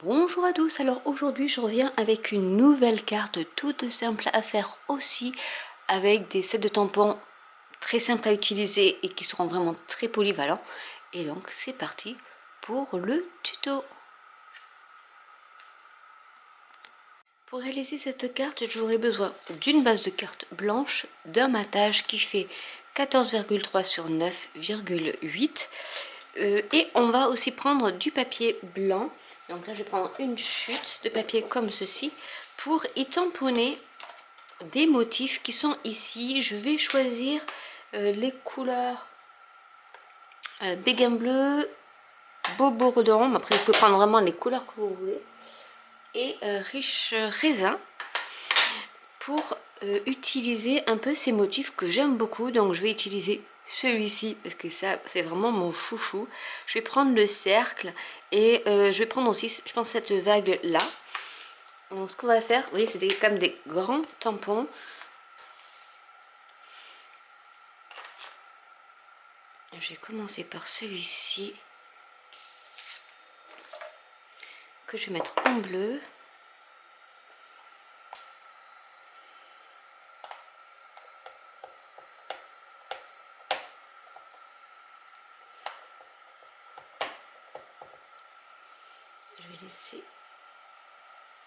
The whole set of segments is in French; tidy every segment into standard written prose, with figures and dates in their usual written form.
Bonjour à tous, alors aujourd'hui je reviens avec une nouvelle carte toute simple à faire aussi, avec des sets de tampons très simples à utiliser et qui seront vraiment très polyvalents. Et donc c'est parti pour le tuto. Pour réaliser cette carte, j'aurai besoin d'une base de carte blanche, d'un matage qui fait 14,3 sur 9,8 et on va aussi prendre du papier blanc. Donc là je vais prendre une chute de papier comme ceci pour y tamponner des motifs qui sont ici. Je vais choisir les couleurs béguin bleu, bobo-redon, après vous pouvez prendre vraiment les couleurs que vous voulez, et riche raisin pour utiliser un peu ces motifs que j'aime beaucoup. Donc je vais utiliser celui-ci parce que ça c'est vraiment mon chouchou. Je vais prendre le cercle et je vais prendre aussi, je pense, cette vague là. Donc ce qu'on va faire, vous voyez, c'est comme des grands tampons. Je vais commencer par celui-ci que je vais mettre en bleu. Je vais laisser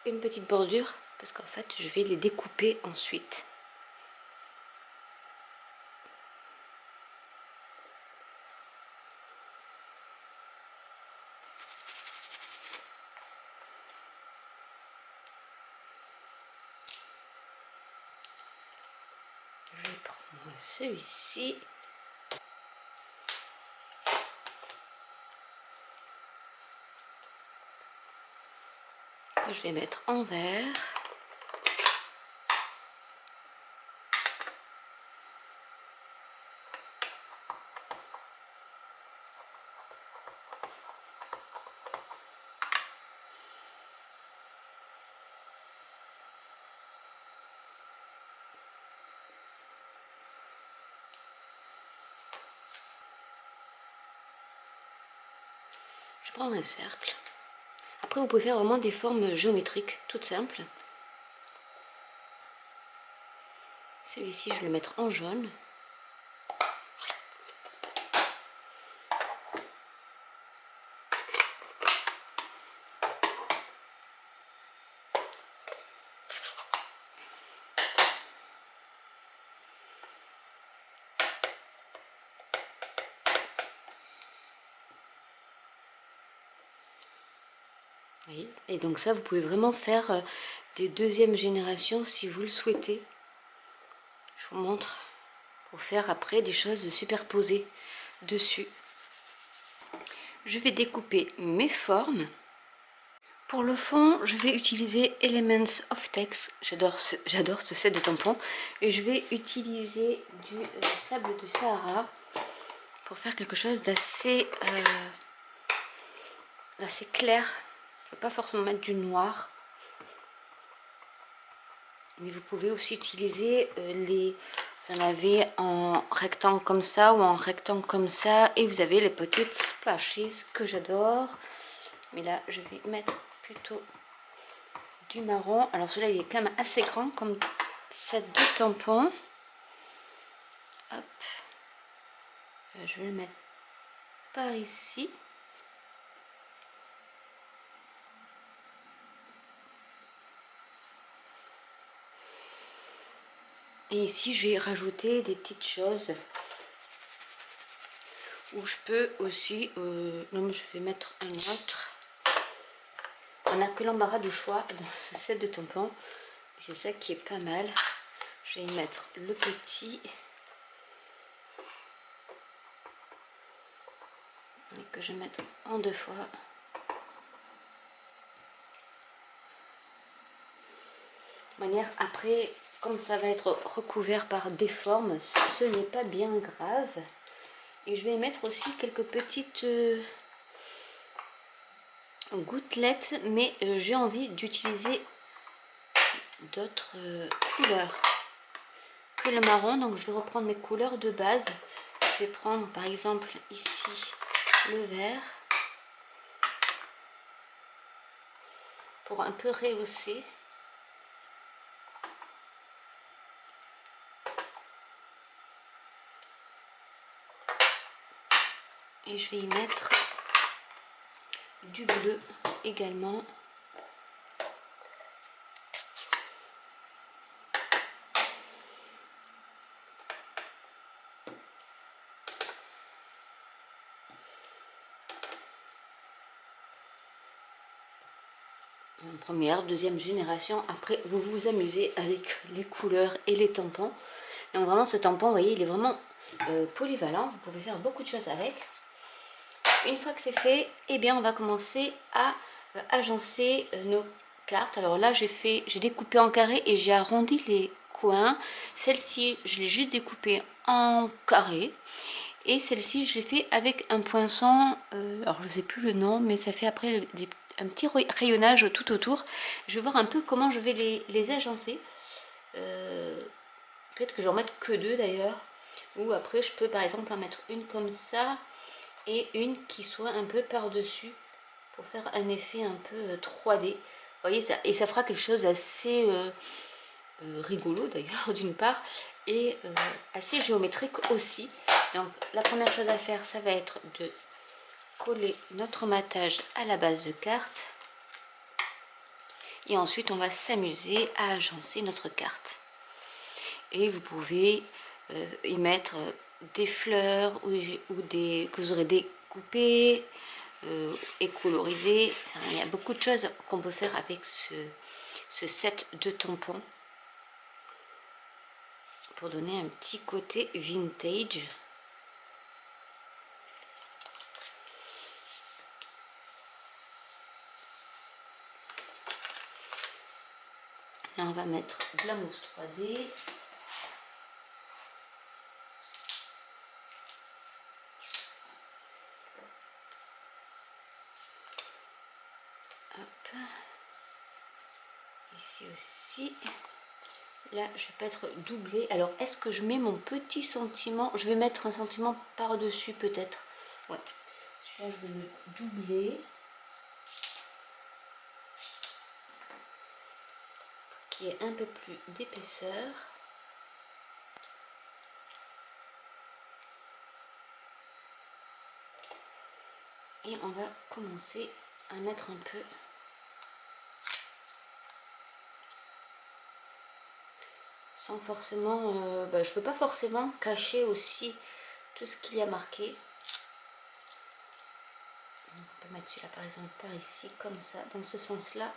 une petite bordure parce qu'en fait je vais les découper ensuite. Je vais prendre celui-ci. Que je vais mettre en vert. Je prends un cercle. Après vous pouvez faire vraiment des formes géométriques toutes simples. Celui-ci je vais le mettre en jaune. Et donc ça vous pouvez vraiment faire des deuxième génération si vous le souhaitez. Je vous montre pour faire après des choses superposées dessus. Je vais découper mes formes. Pour le fond, je vais utiliser Elements of Text. J'adore ce set de tampons. Et je vais utiliser du sable du Sahara pour faire quelque chose d'assez clair. Je ne vais pas forcément mettre du noir. Mais vous pouvez aussi utiliser vous en avez en rectangle comme ça ou en rectangle comme ça. Et vous avez les petites splashes que j'adore. Mais là, je vais mettre plutôt du marron. Alors celui-là, il est quand même assez grand comme set de tampons. Hop. Je vais le mettre par ici. Et ici, je vais rajouter des petites choses. Ou je peux aussi... non, mais je vais mettre un autre. On n'a que l'embarras du choix dans ce set de tampons. C'est ça qui est pas mal. Je vais y mettre le petit. Et que je vais mettre en deux fois. De manière, après, comme ça va être recouvert par des formes, ce n'est pas bien grave. Et je vais mettre aussi quelques petites gouttelettes, mais j'ai envie d'utiliser d'autres couleurs que le marron. Donc je vais reprendre mes couleurs de base. Je vais prendre par exemple ici le vert. pour un peu rehausser. Et je vais y mettre du bleu également. Première, deuxième génération. Après, vous vous amusez avec les couleurs et les tampons. Donc vraiment, ce tampon, vous voyez, il est vraiment polyvalent. Vous pouvez faire beaucoup de choses avec. Une fois que c'est fait, eh bien, on va commencer à agencer nos cartes. Alors là, j'ai découpé en carré et j'ai arrondi les coins. Celle-ci, je l'ai juste découpée en carré. Et celle-ci, je l'ai fait avec un poinçon. Alors, je ne sais plus le nom, mais ça fait après un petit rayonnage tout autour. Je vais voir un peu comment je vais les agencer. Peut-être que j'en mette que deux d'ailleurs. Ou après, je peux par exemple en mettre une comme ça et une qui soit un peu par-dessus pour faire un effet un peu 3D. Vous voyez ça, et ça fera quelque chose d'assez rigolo d'ailleurs d'une part et assez géométrique aussi. Donc la première chose à faire, ça va être de coller notre matage à la base de carte et ensuite on va s'amuser à agencer notre carte. Et vous pouvez y mettre des fleurs ou des que vous aurez découpées et colorisées. Enfin, il y a beaucoup de choses qu'on peut faire avec ce set de tampons pour donner un petit côté vintage. Là on va mettre de la mousse 3D. Hop. Ici aussi. Là je vais pas être doublée. Alors est-ce que je mets mon petit sentiment? Je vais mettre un sentiment par dessus peut-être. Ouais. Celui-là je vais le doubler. Qui est un peu plus d'épaisseur. Et on va commencer à mettre un peu sans forcément, je ne veux pas forcément cacher aussi tout ce qu'il y a marqué. Donc on peut mettre celui-là par exemple par ici, comme ça, dans ce sens-là.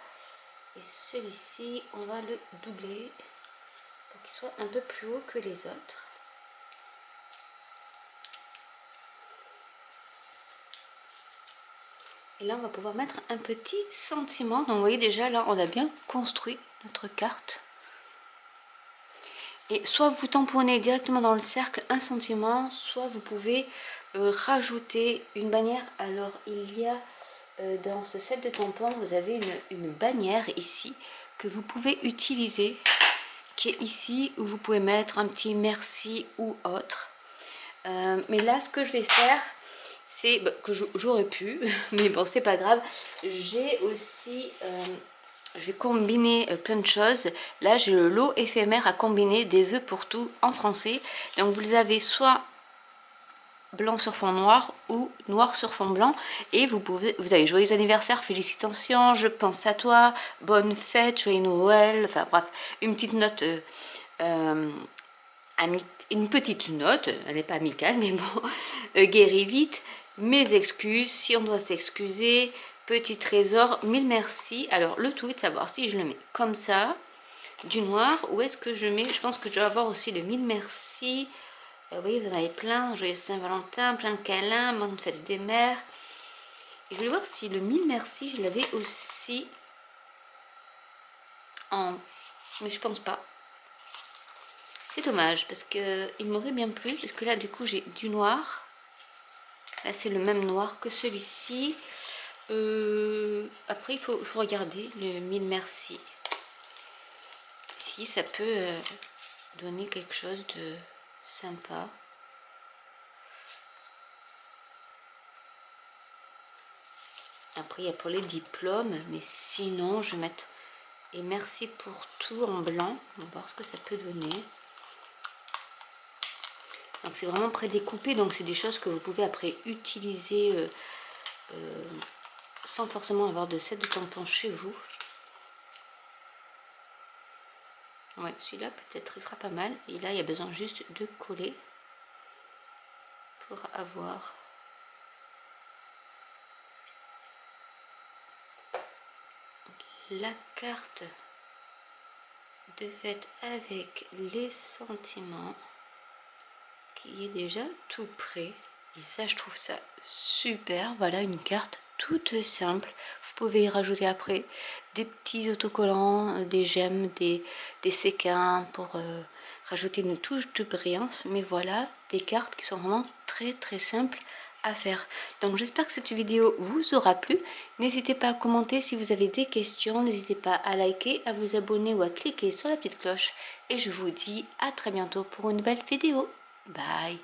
Et celui-ci, on va le doubler pour qu'il soit un peu plus haut que les autres. Et là, on va pouvoir mettre un petit sentiment. Donc, vous voyez déjà, là, on a bien construit notre carte. Et soit vous tamponnez directement dans le cercle un sentiment, soit vous pouvez rajouter une bannière. Alors, il y a dans ce set de tampons, vous avez une bannière ici que vous pouvez utiliser, qui est ici, où vous pouvez mettre un petit merci ou autre. Mais là, ce que je vais faire, c'est que j'aurais pu, mais bon, c'est pas grave. J'ai aussi, je vais combiner plein de choses. Là, j'ai le lot éphémère à combiner des vœux pour tout en français. Donc, vous les avez soit blanc sur fond noir ou noir sur fond blanc, et vous avez joyeux anniversaire, félicitations, je pense à toi, bonne fête, joyeux Noël, enfin bref, une petite note une petite note, elle n'est pas amicale, mais bon, guéris vite, mes excuses, si on doit s'excuser, petit trésor, mille merci. Alors le tout est de savoir si je le mets comme ça, du noir, ou est-ce que je mets, je pense que je dois avoir aussi le mille merci. Vous voyez, vous en avez plein, joyeux Saint-Valentin, plein de câlins, bonne fête des mères. Et je voulais voir si le mille merci, je l'avais aussi en... Mais je pense pas. C'est dommage, parce qu'il m'aurait bien plu, parce que là, du coup, j'ai du noir. Là, c'est le même noir que celui-ci. Après, il faut regarder le mille merci. Si ça peut donner quelque chose de sympa. Ah Après il y a pour les diplômes, mais sinon je vais mettre et merci pour tout en blanc. On va voir ce que ça peut donner. Donc c'est vraiment prédécoupé, donc c'est des choses que vous pouvez après utiliser sans forcément avoir de set de tampons chez vous. Ouais, celui-là peut-être il sera pas mal. Et là il y a besoin juste de coller pour avoir la carte de fête avec les sentiments qui est déjà tout prêt. Et ça, je trouve ça super. Voilà une carte toute simple. Vous pouvez y rajouter après des petits autocollants, des gemmes, des séquins pour rajouter une touche de brillance. Mais voilà des cartes qui sont vraiment très simples à faire. Donc j'espère que cette vidéo vous aura plu. N'hésitez pas à commenter si vous avez des questions. N'hésitez pas à liker, à vous abonner ou à cliquer sur la petite cloche. Et je vous dis à très bientôt pour une nouvelle vidéo. Bye.